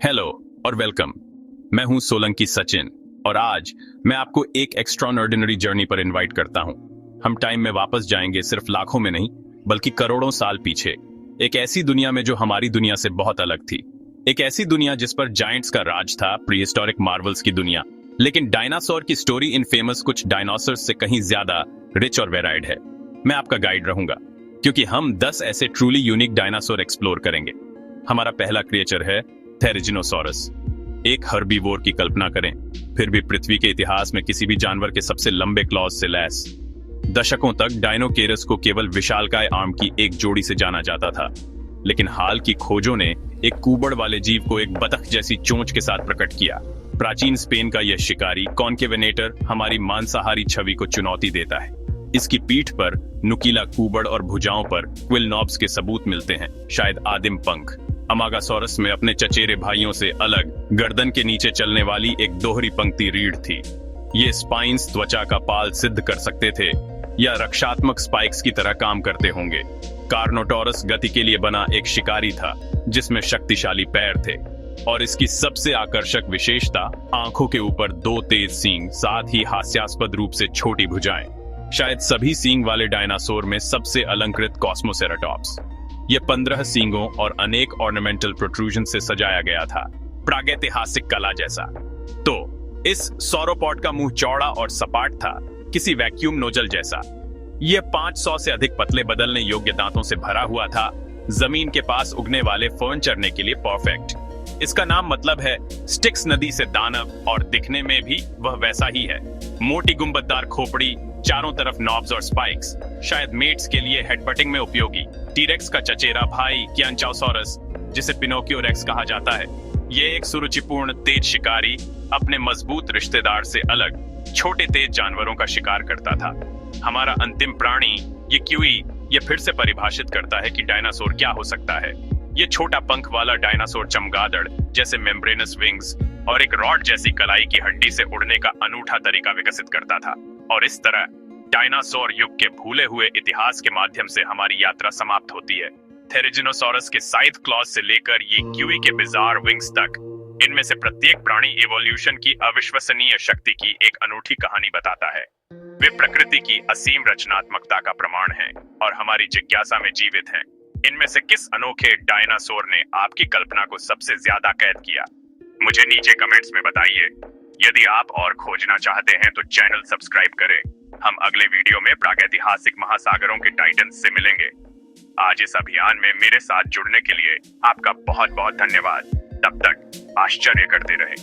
Hello और welcome. मैं हूं सोलंकी सचिन और आज मैं आपको एक एक्स्ट्राऑर्डिनरी जर्नी पर इनवाइट करता हूं। हम टाइम में वापस जाएंगे, सिर्फ लाखों में नहीं बल्कि करोड़ों साल पीछे। एक ऐसी दुनिया में जो हमारी दुनिया से बहुत अलग थी। एक ऐसी दुनिया जिस पर जायंट्स का राज था, प्रीहिस्टोरिक मार्वल्स की दुनिया। लेकिन डायनासोर की स्टोरी इन फेमस कुछ डायनासोर्स से कहीं ज्यादा रिच और वेराइड है। मैं आपका गाइड रहूंगा क्योंकि हम 10 ऐसे ट्रूली यूनिक डायनासोर एक्सप्लोर करेंगे। हमारा पहला क्रिएचर है थेरिजिनोसॉरस। एक हर्बीवोर की कल्पना करें, फिर भी पृथ्वी के इतिहास में किसी भी जानवर के सबसे लंबे क्लॉज से लैस। दशकों तक डायनोकेरस को केवल विशालकाय आर्म की एक जोड़ी से जाना जाता था, लेकिन हाल की खोजों ने एक कुबड़ वाले जीव को एक बतख जैसी चोंच के साथ प्रकट किया। प्राचीन स्पेन का यह शिकारी कॉन्केवेनेटर हमारी मांसाहारी छवि को चुनौती देता है। इसकी पीठ पर नुकीला कुबड़ और भुजाओं पर क्विल नॉब्स के सबूत मिलते हैं, शायद आदिम पंख। अमागासोरस में अपने चचेरे भाइयों से अलग गर्दन के नीचे चलने वाली एक दोहरी पंक्ति रीढ़ थी। ये स्पाइन्स त्वचा का पाल सिद्ध कर सकते थे या रक्षात्मक स्पाइक्स की तरह काम करते होंगे। कार्नोटोरस गति के लिए बना एक शिकारी था जिसमें शक्तिशाली पैर थे, और इसकी सबसे आकर्षक विशेषता आंखों के ऊपर 2 तेज सींग, साथ ही हास्यास्पद रूप से छोटी भुजाएं। शायद सभी सींग वाले डायनासोर में सबसे अलंकृत कॉस्मोसेराटॉप्स। ये 15 सींगों और अनेक ऑर्नामेंटल प्रोट्रूजन से सजाया गया था, प्रागैतिहासिक कला जैसा। तो इस सौरोपॉड का मुंह चौड़ा और सपाट था, किसी वैक्यूम नोजल जैसा। ये 500 से अधिक पतले बदलने योग्य दांतों से भरा हुआ था, जमीन के पास उगने वाले फर्न चरने के लिए परफेक्ट। इसका नाम मतलब है स्टिक्स नदी से दानव, और दिखने में भी वह वैसा ही है। मोटी गुंबददार खोपड़ी, चारों तरफ नॉब्स और स्पाइक्स, शायद मेट्स के लिए हेडबटिंग में उपयोगी। टीरेक्स का चचेरा भाई क्यांचाउसोरस, जिसे पिनोकियो रेक्स कहा जाता है, ये एक सुरुचिपूर्ण तेज शिकारी अपने मजबूत रिश्तेदार से अलग छोटे तेज जानवरों का शिकार करता था। हमारा अंतिम प्राणी ये क्यूई ये फिर से परिभाषित करता है कि डायनासोर क्या हो सकता है। ये छोटा पंख वाला डायनासोर चमगादड़ जैसे मेम्ब्रेनस विंग्स और एक रॉड जैसी कलाई की हड्डी से उड़ने का अनूठा तरीका विकसित करता था। और इस तरह डायनासोर युग के भूले हुए इतिहास के माध्यम से हमारी यात्रा समाप्त होती है। थेरिजिनोसॉरस के साइथ क्लॉज से लेकर ये क्यूई के बिजार विंग्स तक, इनमें से प्रत्येक प्राणी इवोल्यूशन की अविश्वसनीय शक्ति की एक अनूठी कहानी बताता है। वे प्रकृति की असीम रचनात्मकता का प्रमाण हैं और हमारी जिज्ञासा में जीवित हैं। इनमें से किस अनोखे डायनासोर ने आपकी कल्पना को सबसे ज्यादा कैद किया? मुझे नीचे कमेंट्स में बताइए। यदि आप और खोजना चाहते हैं तो चैनल सब्सक्राइब करें। हम अगले वीडियो में प्रागैतिहासिक महासागरों के टाइटन्स से मिलेंगे। आज इस अभियान में मेरे साथ जुड़ने के लिए आपका बहुत बहुत धन्यवाद। तब तक आश्चर्य करते रहें।